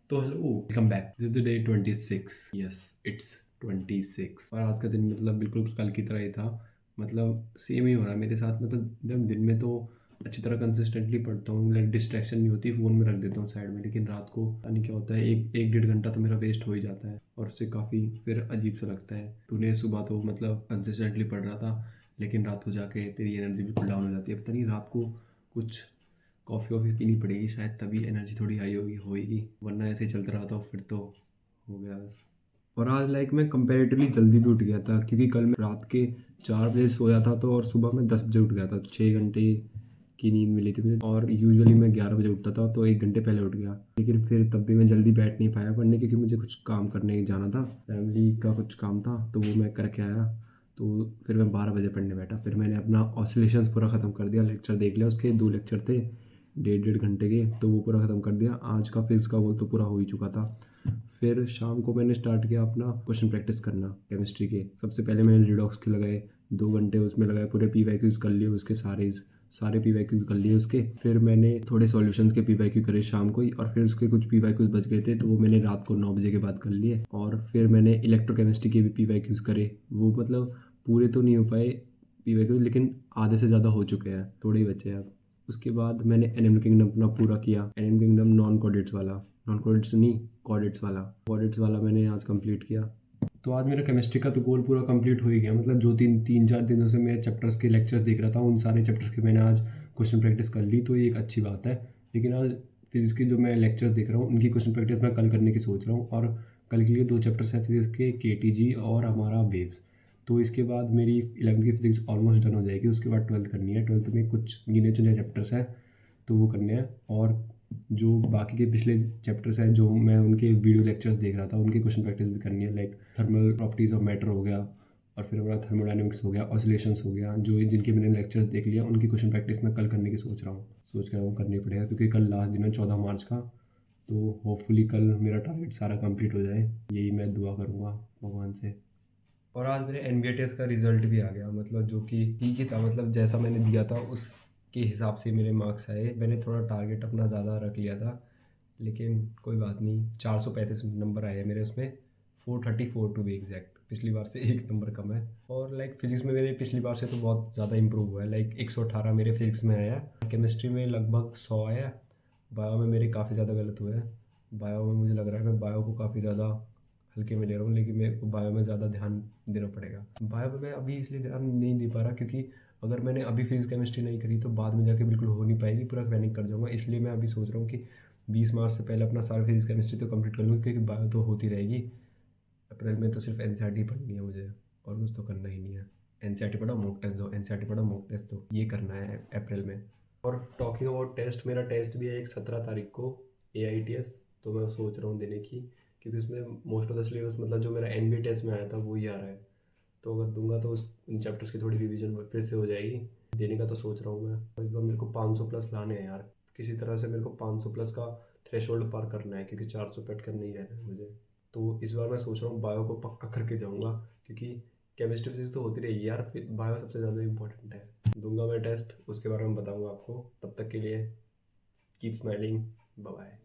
तो hello, welcome back. This is the day 26। Yes, it's 26। और आज का दिन मतलब बिल्कुल कल की तरह ही था। मतलब सेम ही हो रहा है मेरे साथ। मतलब जब दिन में तो अच्छी तरह कंसिस्टेंटली पढ़ता हूँ, लाइक डिस्ट्रैक्शन नहीं होती, फ़ोन में रख देता हूँ साइड में। लेकिन रात को पता नहीं क्या होता है, एक डेढ़ घंटा तो मेरा वेस्ट हो ही जाता है और उससे काफ़ी फिर अजीब सा लगता है। तूने सुबह तो मतलब कंसिस्टेंटली पढ़ रहा था, लेकिन रात को जाके तेरी एनर्जी बिल्कुल डाउन हो जाती है। पता नहीं रात को कुछ कॉफ़ी वॉफ़ी पीनी पड़ेगी शायद, तभी एनर्जी थोड़ी हाई होएगी, वरना ऐसे ही चलता रहा तो फिर तो हो गया बस। और आज लाइक मैं कंपैरेटिवली जल्दी भी उठ गया था, क्योंकि कल मैं रात के 4 बजे सोया था तो और सुबह मैं 10 बजे उठ गया था। 6 घंटे की नींद मिली थी मुझे, और यूजुअली मैं 11 बजे उठता था तो 1 घंटे पहले उठ गया। लेकिन फिर तब भी मैं जल्दी बैठ नहीं पाया पढ़ने, क्योंकि मुझे कुछ काम करने जाना था, फैमिली का कुछ काम था तो वो मैं करके आया। तो फिर मैं 12 बजे पढ़ने बैठा। फिर मैंने अपना ऑसिलेशंस पूरा ख़त्म कर दिया, लेक्चर देख लिया, उसके 2 लेक्चर थे डेढ़ डेढ़ घंटे के, तो वो पूरा ख़त्म कर दिया। आज का फिज़िक्स का वो तो पूरा हो ही चुका था। फिर शाम को मैंने स्टार्ट किया अपना क्वेश्चन प्रैक्टिस करना केमिस्ट्री के। सबसे पहले मैंने रिडॉक्स के लगाए 2 घंटे, उसमें लगाए पूरे PYQs कर लिए उसके सारे PYQs कर लिए उसके। फिर मैंने थोड़े सॉल्यूशंस के PYQ करे शाम को ही, और फिर उसके कुछ PYQs बच गए थे तो वो मैंने रात को 9 बजे के बाद कर लिए। और फिर मैंने इलेक्ट्रोकेमिस्ट्री के भी PYQs करे। वो मतलब पूरे तो नहीं हो पाए PYQ, लेकिन आधे से ज़्यादा हो चुके हैं, थोड़े ही बचे हैं अब। उसके बाद मैंने एनिमल किंगडम अपना पूरा किया। एनिमल किंगडम नॉन कोडेट्स नहीं, कॉडेट्स वाला मैंने आज कंप्लीट किया। तो आज मेरा केमिस्ट्री का तो गोल पूरा कंप्लीट हो ही गया। मतलब जो तीन चार दिनों से मैं चैप्टर्स के लेक्चर्स देख रहा था, उन सारे चैप्टर्स की मैंने आज क्वेश्चन प्रैक्टिस कर ली, तो ये एक अच्छी बात है। लेकिन आज फिजिक्स के जो मैं लेक्चर्स देख रहा हूँ, उनकी क्वेश्चन प्रैक्टिस मैं कल करने की सोच रहा हूँ। और कल के लिए 2 चैप्टर्स हैं फिजिक्स के, KTG और हमारा वेव्स। तो इसके बाद मेरी 11वीं की फिजिक्स ऑलमोस्ट डन हो जाएगी। उसके बाद 12th करनी है। 12th में कुछ गिने चुने चैप्टर्स हैं तो वो करने हैं। और जो बाकी के पिछले चैप्टर्स हैं जो मैं उनके वीडियो लेक्चर्स देख रहा था, उनकी क्वेश्चन प्रैक्टिस भी करनी है। Like thermal properties of matter हो गया, और फिर हमारा थर्मोडाइनमिक्स हो गया, ऑसिलेशंस हो गया, जो जिनके मैंने लेक्चर्स देख लिया उनकी क्वेश्चन प्रैक्टिस मैं कल करने की सोच रहा हूँ करनी पड़ेगा, क्योंकि कल लास्ट दिन है 14 मार्च का। तो होपफुली कल मेरा टारगेट सारा कंप्लीट हो जाए, यही मैं दुआ करूँगा भगवान से। और आज मेरे NBA टेस्ट का रिज़ल्ट भी आ गया, मतलब जो कि ठीक ही था। मतलब जैसा मैंने दिया था उसके हिसाब से मेरे मार्क्स आए। मैंने थोड़ा टारगेट अपना ज़्यादा रख लिया था, लेकिन कोई बात नहीं। 435 नंबर आए मेरे उसमें, 434 टू बी एग्जैक्ट। पिछली बार से 1 नंबर कम है। और लाइक फिजिक्स में मेरे पिछली बार से तो बहुत ज़्यादा इंप्रूव हुआ है। लाइक 118 मेरे फिजिक्स में आया, केमिस्ट्री में लगभग 100 आया, बायो में मेरे काफ़ी ज़्यादा गलत हुए हैं। बायो में मुझे लग रहा है मैं बायो को काफ़ी ज़्यादा हल्के में ले रहा हूँ, लेकिन मेरे को बायो में ज़्यादा ध्यान देना पड़ेगा। बायो में मैं अभी इसलिए ध्यान नहीं दे पा रहा क्योंकि अगर मैंने अभी फिजिक्स केमिस्ट्री नहीं करी तो बाद में जाके बिल्कुल हो नहीं पाएगी, पूरा पैनिक कर जाऊँगा। इसलिए मैं अभी सोच रहा हूँ कि 20 मार्च से पहले अपना सारा फिजिक्स केमिस्ट्री तो कंप्लीट कर लूँगी, क्योंकि बायो तो होती रहेगी। अप्रैल में तो सिर्फ NCERT पढ़नी है मुझे, और कुछ तो करना ही नहीं है। NCERT पढ़ो, मॉक टेस्ट दो, NCERT पढ़ो, मॉक टेस्ट दो, ये करना है अप्रैल में। और टॉकिंग अबाउट टेस्ट, मेरा टेस्ट भी है एक 17 तारीख को, AITS। तो मैं सोच रहा हूँ देने की, क्योंकि उसमें मोस्ट ऑफ द सिलेबस मतलब जो मेरा NBA टेस्ट में आया था वो ही आ रहा है। तो अगर दूंगा तो उन चैप्टर्स की थोड़ी रिवीजन फिर से हो जाएगी। देने का तो सोच रहा हूँ मैं। और इस बार मेरे को 500 प्लस लाने हैं यार। किसी तरह से मेरे को 500 प्लस का थ्रेशोल्ड पार करना है, क्योंकि 400 पेट कर नहीं रहना है मुझे। तो इस बार मैं सोच रहा हूँ बायो को पक्का करके जाऊँगा, क्योंकि केमिस्ट्री फिजिक्स तो होती रहेगी यार, फिर बायो सबसे ज़्यादा इंपॉर्टेंट है। दूंगा मैं टेस्ट, उसके बारे में बताऊँगा आपको। तब तक के लिए कीप स्माइलिंग, बाय बाय।